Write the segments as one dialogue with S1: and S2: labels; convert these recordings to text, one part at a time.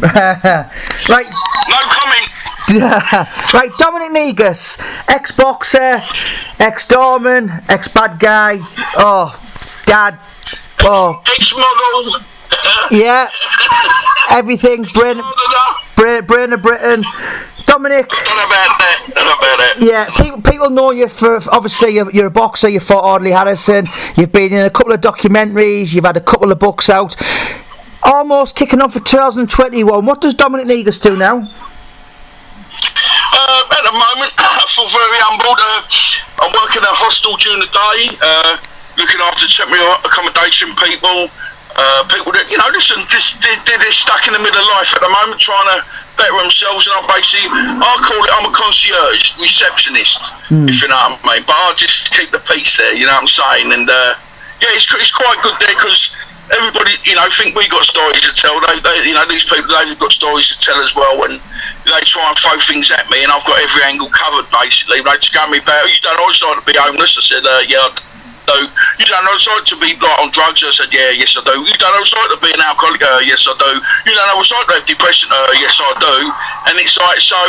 S1: Right.
S2: No comment.
S1: Right, Dominic Negus, ex-boxer, ex-doorman, ex-bad guy, dad,
S2: Ex-model.
S1: Yeah, everything, brain of Britain. Dominic.
S2: Don't know about that.
S1: Yeah, people know you for, obviously, you're a boxer, you fought Audley Harrison, you've been in a couple of documentaries, you've had a couple of books out. Almost kicking on for 2021. What does Dominic Negus do now?
S2: At the moment, I feel very humbled. I'm working at a hostel during the day, looking after temporary accommodation people. People that, they're stuck in the middle of life at the moment, trying to better themselves, and I'm a concierge, receptionist, if you know what I mean. But I just keep the peace there, you know what I'm saying? And it's quite good there, because everybody, think we got stories to tell. These people, they've got stories to tell as well, and they try and throw things at me, and I've got every angle covered, basically. They just go me about, you don't know what it's like to be homeless. I said, yeah, I do. You don't know what it's like to be on drugs? I said, yeah, yes I do. You don't know what it's like to be an alcoholic? Yes I do. You don't know what it's like to have depression? Yes I do. And it's like, so,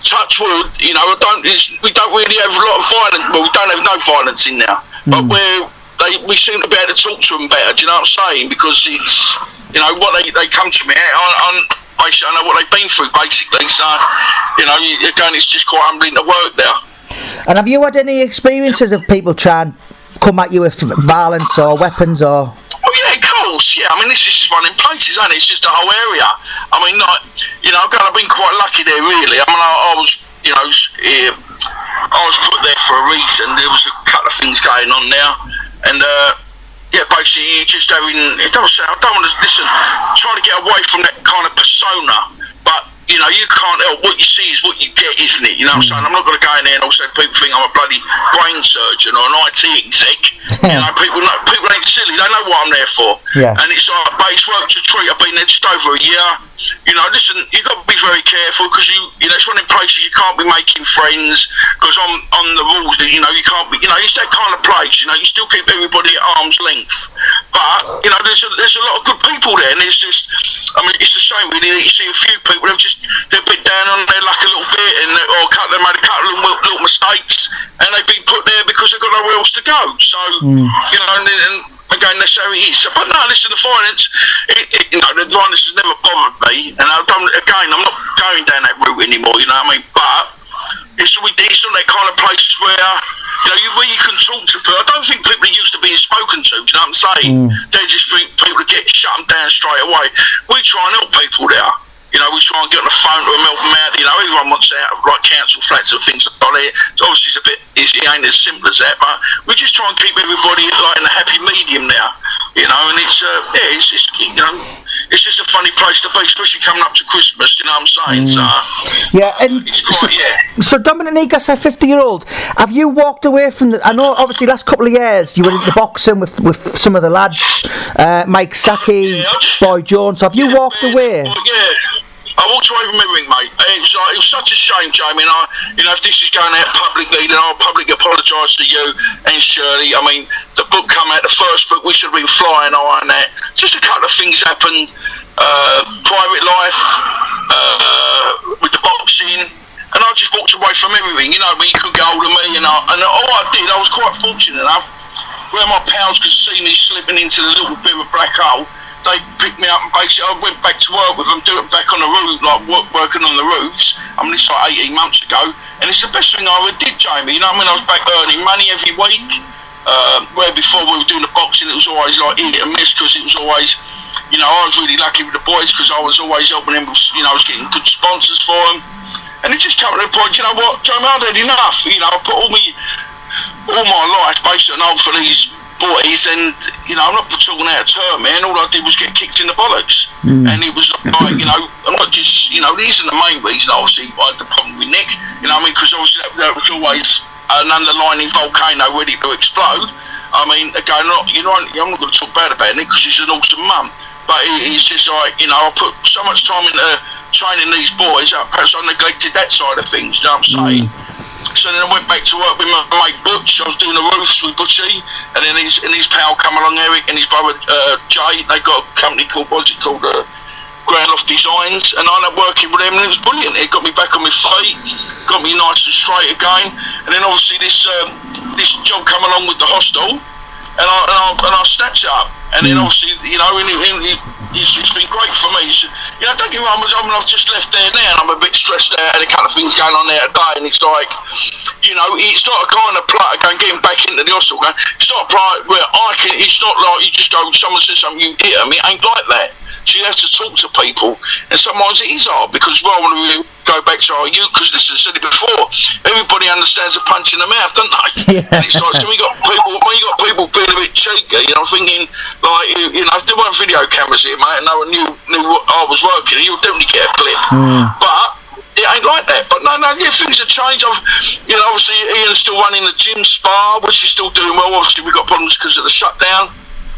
S2: touch wood, we don't really have a lot of violence. Well, we don't have no violence in there, but we seem to be able to talk to them better. Do you know what I'm saying? Because it's, what they come to me. Basically, I know what they've been through, basically. So, again, it's just quite humbling to work there.
S1: And have you had any experiences of people trying to come at you with violence or weapons or?
S2: Oh yeah, of course. Yeah, I mean, this is just one of them places, isn't it? It's just the whole area. I mean, I've been quite lucky there, really. I mean, I was, I was put there for a reason. There was a couple of things going on there, and basically, you just having. I don't want to listen. Trying to get away from that kind of persona, but. You can't help. What you see is what you get, isn't it? You know what I'm saying? I'm not going to go in there and also people think I'm a bloody brain surgeon or an IT exec. People ain't silly. They know what I'm there for.
S1: Yeah.
S2: And it's like, but it's worked a treat. I've been there just over a year. Listen, you've got to be very careful, because it's one of the places you can't be making friends, because on the rules, you can't be, it's that kind of place, you still keep everybody at arm's length. But, there's a lot of good people there, and it's just, I mean, it's the same really, that you see a few people, they're a bit down on their luck a little bit, they made a couple of little mistakes, and they've been put there because they've got nowhere else to go. So, and again, that's how it is. But no, listen, the violence, the violence has never bothered me, and I'm not going down that route anymore, you know what I mean? But it's not that kind of place where, where you can talk to people. I don't think people are used to being spoken to, do you know what I'm saying? They just think people to shut them down straight away. We try and help people there. We try and get on the phone to them, help them out. Everyone wants out of council flats and things like that. Obviously, it ain't as simple as that, but we just try and keep everybody in a happy medium now. And it's it's just a funny place to be, especially coming up to Christmas. You know what I'm saying? So it's quite, So Dominic Negus, a 50-year-old, have you walked away from the? I know, obviously, last couple of years you were into boxing with some of the lads, Mike Saki, Boy Jones. So have you walked away? I walked away from my ring, mate. It was such a shame, Jamie. And if this is going out publicly, then I'll publicly apologise to you and Shirley. I mean, the book come out, the first book, we should have been flying high on that. Just a couple of things happened. Private life, with the boxing, and I just walked away from everything. But you couldn't get hold of me, and all I did, I was quite fortunate enough, where my pals could see me slipping into the little bit of a black hole. They picked me up, and basically I went back to work with them, doing it back on the roof, working on the roofs. I mean, it's like 18 months ago, and it's the best thing I ever did, Jamie. I mean, I was back earning money every week. Where before we were doing the boxing, it was always like hit and miss, because it was always, I was really lucky with the boys, because I was always helping them. I was getting good sponsors for them, and it just came to the point. You know what, Jamie, I'd had enough. I put all my life basically on for these boys, and I'm not talking out of turn, man. All I did was get kicked in the bollocks, and it was like, I'm not just, it isn't the main reason. Obviously, I had the problem with Nick, because obviously that was always an underlining volcano ready to explode. I mean, again, I'm not going to talk bad about Nick, because he's an awesome mum, but it's just like, I put so much time into training these boys. Perhaps I neglected that side of things. You know what I'm saying? So then I went back to work with my mate Butch. I was doing the roofs with Butchie, and then his pal come along, Eric, and his brother Jay. They got a company called, Ground Loft Designs, and I ended up working with them, and it was brilliant. It got me back on my feet, got me nice and straight again, and then obviously this job come along with the hostel, and I snatched it up, and then obviously, you know, it's been great for me. So, you know, don't get me wrong, I've just left there now, and I'm a bit stressed out, and a couple of things going on there today, and it's like, you know, it's not a kind of play going getting back into the hostel going. It's not a play where it's not like you just go, someone says something, you hit them. It ain't like that. So you have to talk to people, and sometimes it is hard, because rather than go back to you, because listen, I said it before, everybody understands a punch in the mouth, don't they? Yeah. And it's like, so when you got people being a bit cheeky, you know, thinking, like, you know, if there weren't video cameras here, mate, and no one knew I was working, you'll definitely get a clip. But it ain't like that. But no, yeah, things have changed. You know, obviously Ian's still running the gym spa, which is still doing well. Obviously we've got problems because of the shutdown.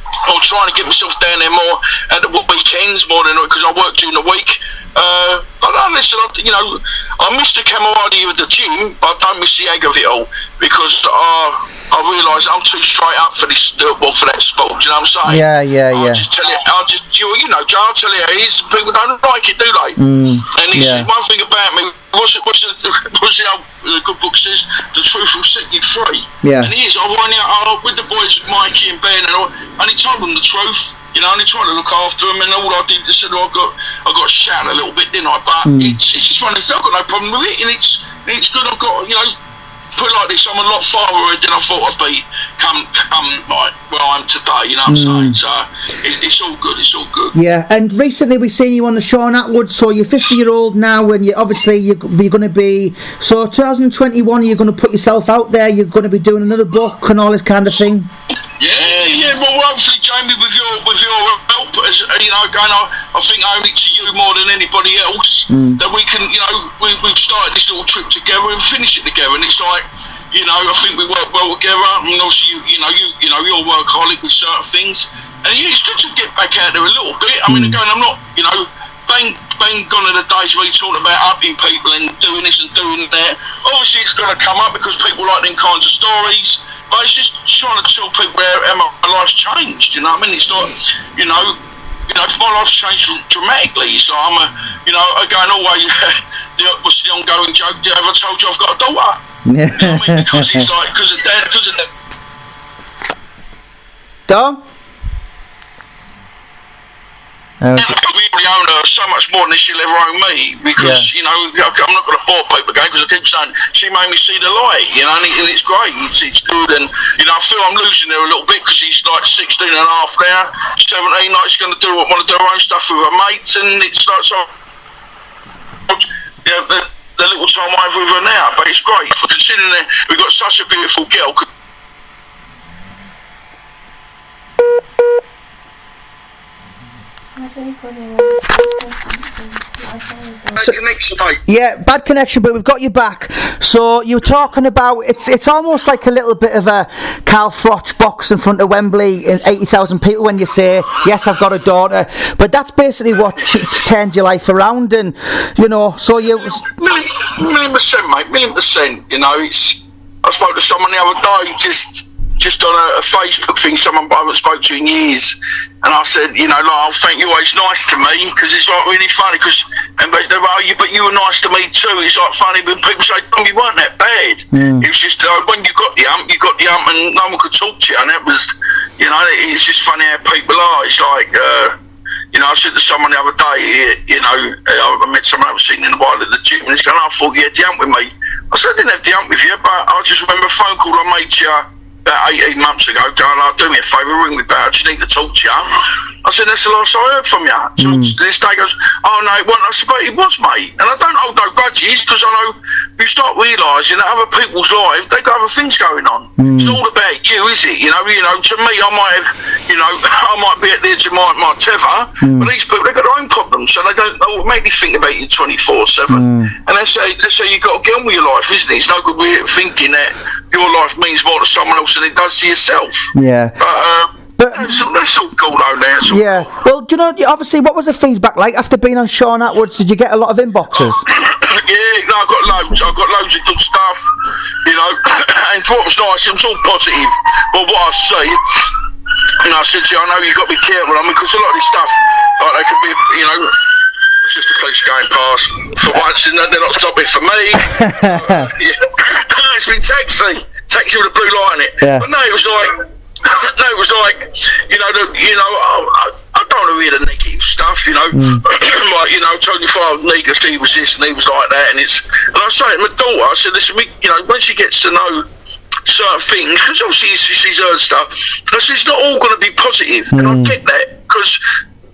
S2: I'm trying to get myself down there more at the weekends, more than because I work during the week. But listen, you know, I miss the camaraderie of the gym, but I don't miss the egg of it all, because I realise I'm too straight up for this, for that sport. Do you know what I'm saying?
S1: Yeah.
S2: I'll just tell you, you know, Joe, I'll tell you how it is. People don't like it, do they? And it's one thing about me. What's the good book says? The truth will set you free. Yeah. And it is. I went out with the boys, Mikey and Ben, and I only told them the truth. You know, I only tried to look after them, and all I did is said, I got shot a little bit, didn't I? But it's just one of those. I've got no problem with it, and it's good. I've got, you know, put it like this, I'm a lot farther ahead than I thought I'd be come like where I am today, you know what I'm saying? So it's all good, it's all good.
S1: Yeah, and recently we've seen you on the Sean Atwood, so you're 50-year-old now, and you're going to be, so 2021 you're going to put yourself out there, you're going to be doing another book and all this kind of thing.
S2: Yeah. Well, hopefully, Jamie, with your help, as you know, again, I think only to you more than anybody else that we can, you know, we've started this little trip together and finish it together, and it's like, you know, I think we work well together. I mean, obviously, you know, you're a workaholic with certain things, and it's good to get back out there a little bit. I mean, again, I'm not, you know, bang gone are the days where you're talking about upping people and doing this and doing that. Obviously, it's going to come up because people like them kinds of stories. But it's just trying to tell people how my life's changed, you know what I mean? It's not, you know, my life's changed dramatically. So I'm you know, again, always, what's the ongoing joke? Have I told you I've got a daughter? Yeah. You know what I mean? Because it's like, because of dad.
S1: Dom?
S2: We really own her so much more than she'll ever own me, because you know, I'm not going to bore people again, because I keep saying she made me see the light, you know, and it's great, it's good, and you know, I feel I'm losing her a little bit because she's like 16 and a half now, 17, like she's going to want to do her own stuff with her mates, and it's like, so yeah, the little time I have with her now, but it's great for considering that we've got such a beautiful girl.
S1: Bad connection, but we've got you back. So you were talking about it's almost like a little bit of a Carl Froch box in front of Wembley and 80,000 people when you say, yes, I've got a daughter, but that's basically what turned your life around, and you know, so you
S2: million percent, mate, million percent. You know, I spoke to someone the other day just on a Facebook thing, someone I haven't spoke to in years, and I said, you know, like, I think you're always nice to me, because it's like really funny, because they were, oh, but you were nice to me too. It's like funny when people say, oh, you weren't that bad. It was just when you got the hump, and no one could talk to you, and that was, you know, it's just funny how people are. It's like, you know, I said to someone the other day, you know, I met someone I was sitting in the while at the gym, and he's going, I thought you had the hump with me. I said, I didn't have the hump with you, but I just remember a phone call I made to you about 18 months ago, going, oh, do me a favour, ring me back, I just need to talk to you. I said, that's the last I heard from you. So this day goes, oh no, it wasn't. I said, but it was, mate. And I don't hold no grudges, because I know you start realising that other people's lives, they've got other things going on. It's not all about you, is it? You know, to me, I might have, you know, I might be at the edge of my tether, but these people, they've got their own problems, so they don't make me think about you 24/7. And that's how you've got to get on with your life, isn't it? It's no good thinking that your life means more to someone else than it does to yourself. Yeah. But that's all cool though now.
S1: Yeah. Cool. Well, do you know, obviously, what was the feedback like after being on Sean Atwood? Did you get a lot of inboxes?
S2: Yeah, no, I got loads of good stuff, you know, and what was nice, it was all positive. But what I see, you know, I said to you, I know you've got to be careful, I mean, because a lot of this stuff, like, they could be, you know, going past for once, and they're not stopping for me. It's been taxi with a blue light on it.
S1: Yeah.
S2: But no, it was like, I don't want to hear the negative stuff, like, Tony Fire Negus, he was this and he was like that, and I say to my daughter, I said, listen, when she gets to know certain things, because obviously she's heard stuff, I said, it's not all going to be positive, and I get that, because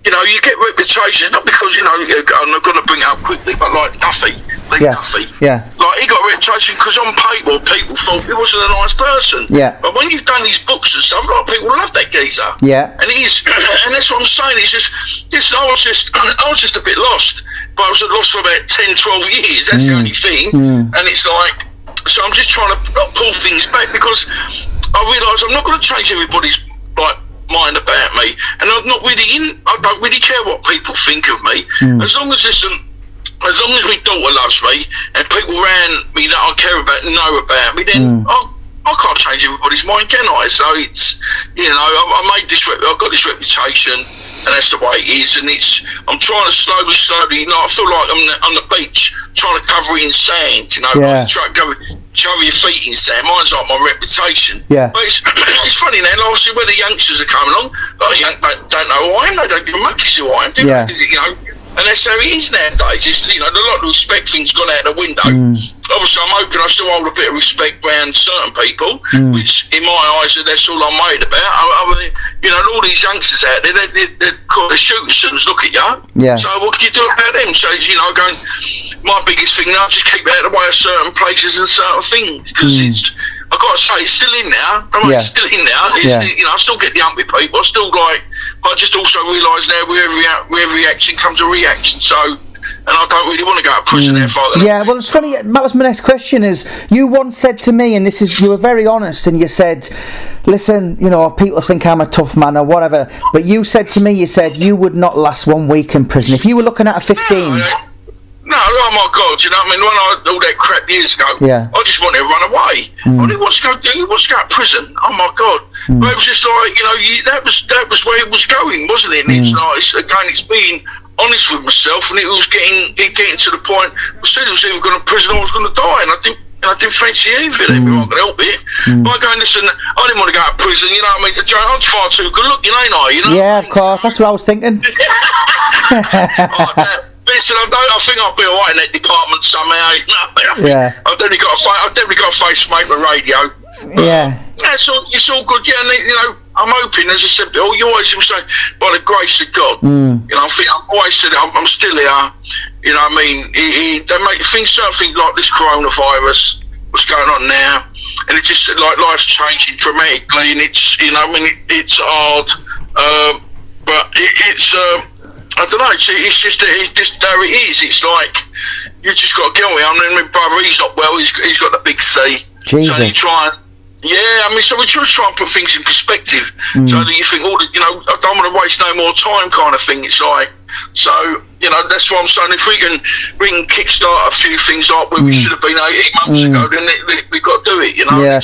S2: you get reputation, not because, I'm not going to bring it up quickly, but like Duffy, Duffy.
S1: Yeah.
S2: Like, he got a reputation because on paper, people thought he wasn't a nice person.
S1: Yeah.
S2: But when you've done these books and stuff, a lot of people love that geezer.
S1: Yeah.
S2: And and that's what I'm saying, it's just, I was just a bit lost. But I was lost for about 10, 12 years, that's the only thing. And it's like, so I'm just trying to pull things back, because I realise I'm not going to change everybody's, like, mind about me, and I don't really care what people think of me, as long as my daughter loves me and people around me that I care about know about me, then I can't change everybody's mind, can I? So it's, I've got this reputation, and that's the way it is, and I'm trying to slowly, I feel like I'm on the beach trying to cover in sand, like, cover your feet in sand. Mine's like my reputation. Yeah. But it's funny now, obviously, when the youngsters are coming along, don't know who I am, they don't give a monkeys who I am, do they? And that's how it is nowadays. It's, a lot of the respect thing's gone out the window. Obviously, I'm hoping I still hold a bit of respect around certain people, which, in my eyes, that's all I'm worried about. I mean, all these youngsters out there, they're called the shooters, look at you. Yeah. So what can you do about them? So, going, my biggest thing now, just keep out of the way of certain places and certain things, because I've got to say, it's still in there. It's still in there. I still get the hump with people. I still but I just also realise now with every action comes a reaction. So, and I don't really want to go to prison there for that.
S1: Yeah, well, it's funny. That was my next question. Is you once said to me, and you were very honest, and you said, "Listen, people think I'm a tough man or whatever," but you said to me, you would not last 1 week in prison if you were looking at a 15.
S2: No, oh my God, when I all that crap years ago, I just wanted to run away. I didn't want to go to prison. Oh my God. But it was just like, that was where it was going, wasn't it? And it's like, it's being honest with myself, and it was getting to the point, I said I was either going to prison or I was going to die, and I didn't fancy either. I could help it. But going, listen, I didn't want to go to prison, I mean, I'm far too good looking, ain't I?
S1: Yeah, of course, that's what I was thinking.
S2: Listen, I think I'll be alright in that department somehow. I've definitely got a face to make my radio. It's all good. Yeah, and, I'm hoping, as I said, Bill, you always say, by the grace of God. I think I've always said I'm still here. I mean, they make certain things like this coronavirus, what's going on now, and it's just like life's changing dramatically, and it's it's hard, but it's. I don't know, it's just how it is. It's like, you just got to get on with it. I mean, my brother, he's not well, he's got the big C.
S1: Jesus.
S2: So you try and, so we just try and put things in perspective. So that you think, I don't want to waste no more time kind of thing. It's like, so, that's what I'm saying. If we can kickstart a few things like where we should have been 18 months ago, then we've got to do it, Yeah.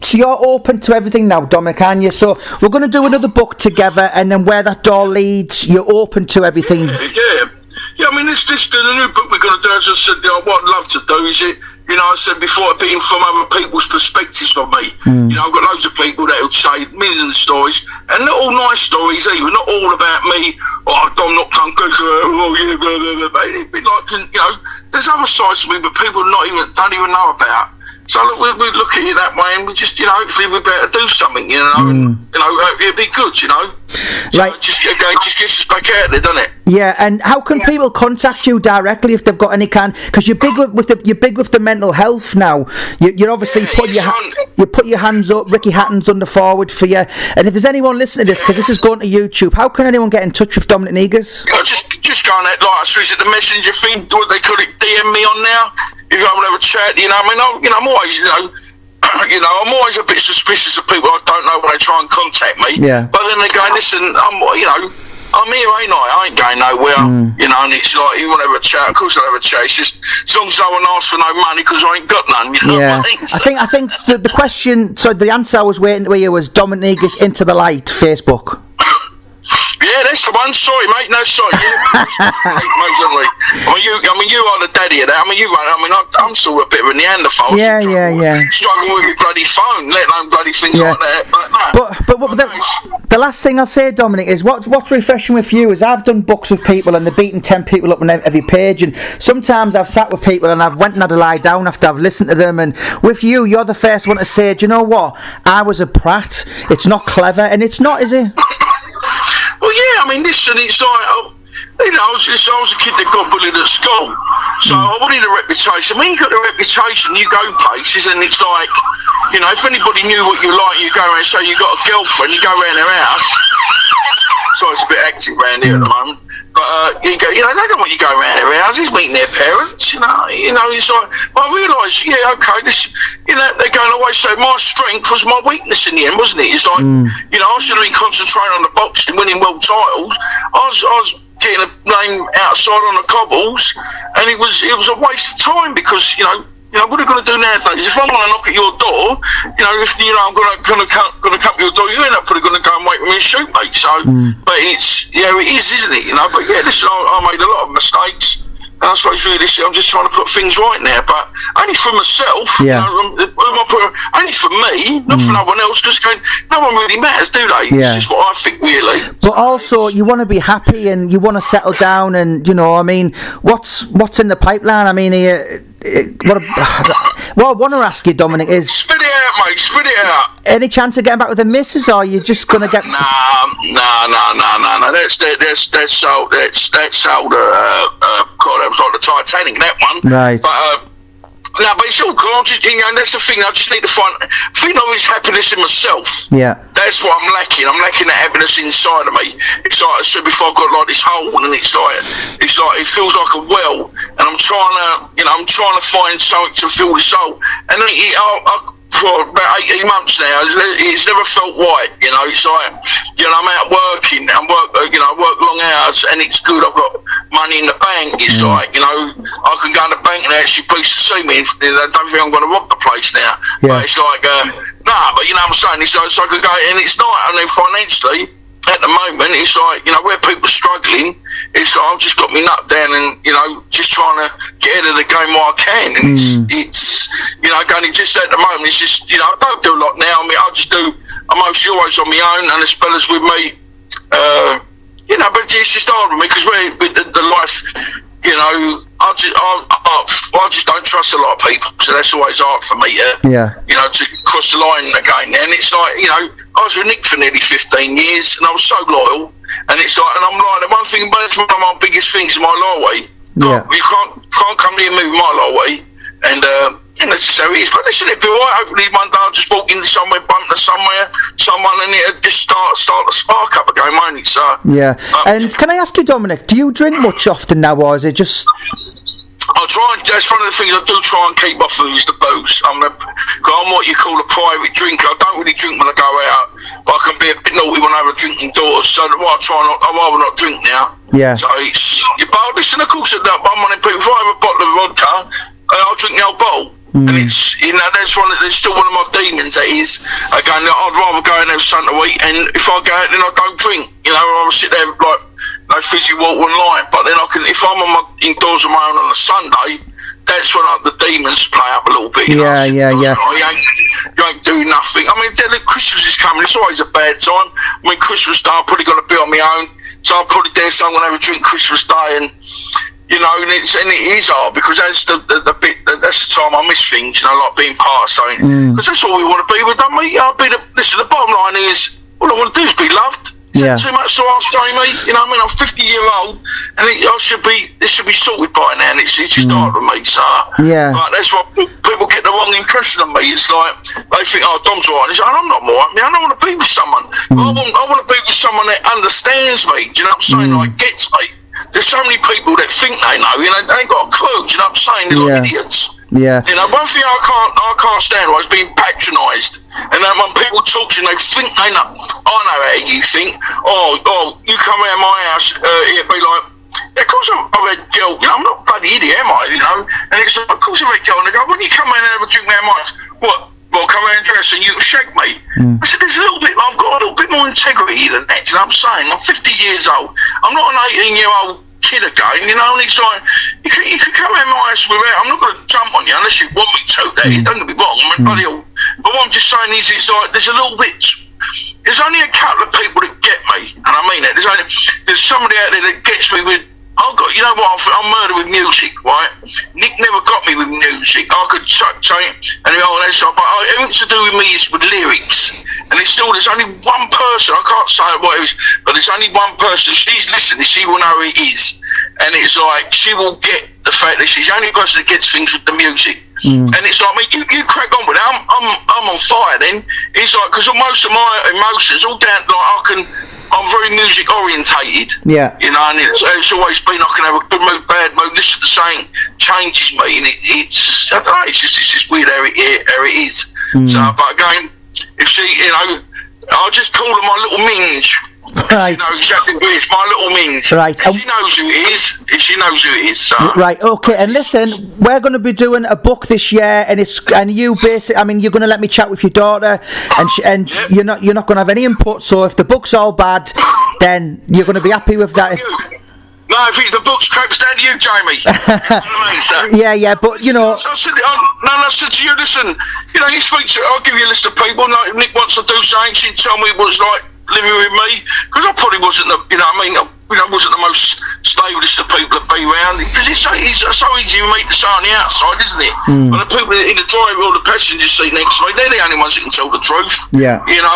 S1: So you're open to everything now, Dominic, aren't you? So we're going to do another book together, and then where that door leads, you're open to everything.
S2: Yeah, I mean, the new book we're going to do, as I said, what I'd love to do is I said before, being from other people's perspectives of me. I've got loads of people that would say millions of stories, and not all nice stories either, not all about me, Dom not come good, blah, blah, blah. It'd be like, there's other sides to me, but people don't even know about. So look, we look at it that way, and we just, hopefully we better do something, and, it'd be good,
S1: Right.
S2: So just gets us back out there, doesn't it?
S1: Yeah, and how can people contact you directly if they've got any because you're big with the mental health now. You're obviously you put your hands up. Ricky Hatton's under forward for you. And if there's anyone listening to this, because this is going to YouTube, how can anyone get in touch with Dominic Negus?
S2: Just go on that, is it the messenger thing? What they call it, DM me on now. If I want to have a chat, I'm always, I'm always a bit suspicious of people I don't know when they try and contact me. Yeah. But then they go, listen, I'm here, ain't I? I ain't going nowhere. And it's like, you want to have a chat, of course I'll have a chat. It's just, as long as I won't ask for no money, because I ain't got none, what I mean?
S1: I think the question, so the answer I was waiting to hear was Dominic Negus Into the Light, Facebook.
S2: Yeah, Yeah, that's the one. Sorry, mate. No, sorry. Yeah, I mean, you are the daddy of that. I mean, I'm still a bit of a Neanderthal.
S1: Yeah.
S2: Struggling with my bloody phone, let alone bloody things like that.
S1: But the last thing I'll say, Dominic, is what's refreshing with you is I've done books with people and they're beating 10 people up on every page, and sometimes I've sat with people and I've went and had a lie down after I've listened to them, and with you, you're the first one to say, do you know what? I was a prat. It's not clever, and it's not, is it?
S2: Well, yeah, I mean, listen, it's like, I was a kid that got bullied at school, so I wanted a reputation. When you got a reputation, you go places, and it's like, if anybody knew what you like, you go around and say you got a girlfriend, you go around their house. Sorry, it's a bit hectic around here at the moment. But you go, they don't want you go around their houses, meeting their parents. It's like, I realise, okay, this, they're going away. So my strength was my weakness in the end, wasn't it? It's like, I should have been concentrating on the boxing, winning world titles. I was getting a name outside on the cobbles, and it was a waste of time because what are you going to do nowadays? If I'm going to knock at your door, if I'm going to come to your door, you ain't probably going to go and wait for me and shoot, mate. So, but it is, isn't it? But yeah, listen, I made a lot of mistakes. And I suppose really, I'm just trying to put things right now, but only for myself, only for me, not for no one else, because no one really matters, do they?
S1: Yeah.
S2: It's just what I think, really.
S1: But also, you want to be happy and you want to settle down, and, what's in the pipeline? I mean, what I want to ask you, Dominic, is...
S2: Spit it out, mate, spit it out.
S1: Any chance of getting back with the missus, or are you just going to get...
S2: No. That's sold. God, that was like the Titanic, that one.
S1: Right.
S2: But it's all cool. That's the thing. I just need to find. I think there is happiness in myself.
S1: Yeah.
S2: That's what I'm lacking. I'm lacking that happiness inside of me. It's like I said before, I've got like this hole, and it's like it feels like a well, and I'm trying to find something to fill this hole, and for about 18 months now, it's never felt right. It's like, I'm out working, I work long hours, and it's good. I've got money in the bank. It's like, I can go in the bank and they actually please to see me. They don't think I'm going to rob the place now. Yeah. But it's like, but you know what I'm saying? It's like, so I could go, and it's not, and then financially, at the moment, it's like, where people are struggling, it's like I've just got my nut down and, just trying to get out of the game while I can. And it's going just at the moment, it's just, I don't do a lot now. I mean, I'm mostly always on my own, and as well as with me, but it's just hard with me because with the life, I just don't trust a lot of people, so that's always hard for me to cross the line again. And it's like, I was with Nick for nearly 15 years, and I was so loyal. And it's like, and I'm like, the one thing, but it's one of my biggest things in my lawway. You can't come near me with my lawway, and that's just how it is. But listen, it'll be all right. Hopefully one day I'll just walk into somewhere, bump into someone, and it'll just start to spark up again, won't it? So
S1: yeah. And can I ask you, Dominic, do you drink much often now, or is it just?
S2: I try. That's one of the things I do try and keep off of is the booze. I'm what you call a private drinker. I don't really drink when I go out, but I can be a bit naughty when I have a drink indoors. So I'd rather not drink now.
S1: Yeah. So
S2: it's. But listen, of course, I'm one of the people. If I have a bottle of vodka, I'll drink the whole bottle. And it's that's still one of my demons. That is, again, I'd rather go and have something to eat, and if I go out, then I don't drink. I'll sit there like no fizzy water and lime. But then if I'm indoors on my own on a Sunday, that's when the demons play up a little bit.
S1: You
S2: ain't doing nothing. I mean, Christmas is coming. It's always a bad time. I mean, Christmas Day, I'm probably going to be on my own, so I'm probably there. So I'm going to have a drink Christmas Day, and and it is hard because that's the time I miss things, like being part of something. Because that's all we want to be with, don't we? Listen, the bottom line is, all I want to do is be loved. Is that too much to ask, Jamie? I'm 50-year-old, and this should be sorted by now, and it's just hard with me, so.
S1: Yeah.
S2: But that's why people get the wrong impression of me. It's like, they think, Dom's all right. And I'm not all right. I don't want to be with someone. I want to be with someone that understands me, do you know what I'm saying? Like, gets me. There's so many people that think they know, they ain't got a clue, do you know what I'm saying? They're like idiots.
S1: Yeah.
S2: One thing I can't stand is being patronised. And then when people talk to you, they think they know. I know how you think. You come around my house, it'd be like, yeah, of course I've had girl, I'm not a bloody idiot, am I, And it's like, of course I've had girl, and they go, when you come around and have a drink around my house, what? well, come around dress and you can shake me. I said, there's a little bit, I've got a little bit more integrity than that. You know what I'm saying? I'm 50 years old. I'm not an 18-year-old kid again, you know, and it's like, you can come around my house without, I'm not going to jump on you unless you want me to. That is, don't get me wrong, I'm bloody old. But what I'm just saying is like, there's a little bit, there's only a couple of people that get me, and I mean that. There's somebody out there that gets me with, you know what, I'm murdered with music, right? Nick never got me with music. I could say it, and that's but everything to do with me is with lyrics. And there's only one person, I can't say what it is, but there's only one person, she's listening, she will know who it is. And it's like, she will get the fact that she's the only person that gets things with the music. And it's like, you crack on with it. I'm on fire then. It's like, because most of my emotions, all down, like, I'm very music orientated. Yeah. You know, and it's always been, I can have a good mood, bad mood, listen to something changes me, and it's, I don't know, it's just weird how it is. So, but again, if she, you know, I'll just call her my little minge.
S1: Right.
S2: You know exactly who it is, my little minge.
S1: Right.
S2: She knows who it is. She knows who it is. So.
S1: Right. Okay. And listen, we're going to be doing a book this year, and you basically, I mean, you're going to let me chat with your daughter, and you're not going to have any input. So if the book's all bad, then you're going to be happy with that.
S2: No, if the book's crap, it's down to you, Jamie. You know what I mean, so.
S1: Yeah, but you know.
S2: I said to you, listen, you know, you speak to, I'll give you a list of people. Like, if Nick wants to do something, she'd tell me what it's like living with me, because I probably wasn't wasn't the most stablest of people to be around, because it's so easy to meet the sun on the outside, isn't it? But the people in the driver or the passenger seat next to me, they're the only ones that can tell the truth. Yeah. You know,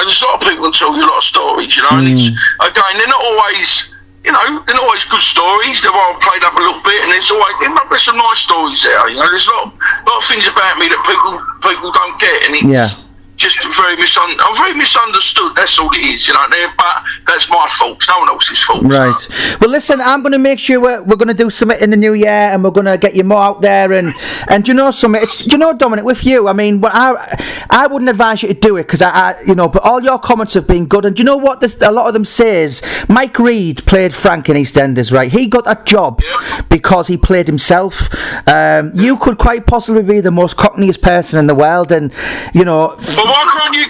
S2: there's a lot of people can tell you a lot of stories, you know, and it's, again, they're not always, you know, they're not always good stories. They're all played up a little bit, and there's some nice stories there. You know, there's a lot of things about me that people don't get, and it's just I'm very misunderstood. That's all it is, you know. But that's my fault. It's no one else's fault.
S1: Right.
S2: So.
S1: Well, listen, I'm going to make sure we're going to do something in the new year, and we're going to get you more out there. And you know something? You know, Dominic, with you, I mean, I wouldn't advise you to do it because but all your comments have been good. And do you know what? A lot of them says Mike Reed played Frank in EastEnders, right? He got that job because he played himself. You could quite possibly be the most cockneyest person in the world, and you know.
S2: Well, why can't you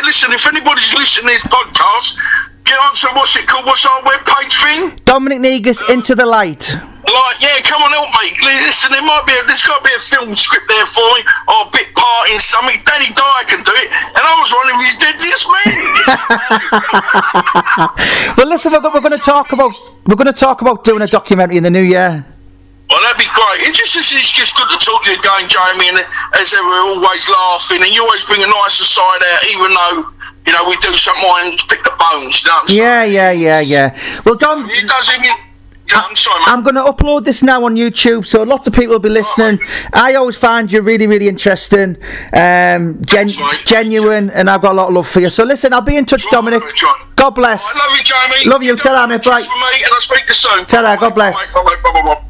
S2: listen, if anybody's listening to this podcast, get on to what's our webpage thing?
S1: Dominic Negus, Into the Light.
S2: Like, yeah, come on, help me. Listen, there's got to be a film script there for me, or a bit part in something. Danny Dyer can do it, and I was one of his deadliest men.
S1: Well, listen, we're going to talk about doing a documentary in the new year.
S2: Well, that'd be great. It's just good to talk to you again, Jamie, and as ever, we're always laughing, and you always bring a nicer side out, even though, you know, we do something and pick the bones, you know.
S1: Yeah. Well, Dom...
S2: I'm sorry, mate.
S1: I'm going to upload this now on YouTube, so lots of people will be listening. I always find you really, really interesting, genuine, and I've got a lot of love for you. So listen, I'll be in touch, Dominic. God bless.
S2: I love you, Jamie.
S1: Love you. Tell her, mate. Bye.
S2: And I'll speak to you soon.
S1: Tell her. God bless.
S2: Bye.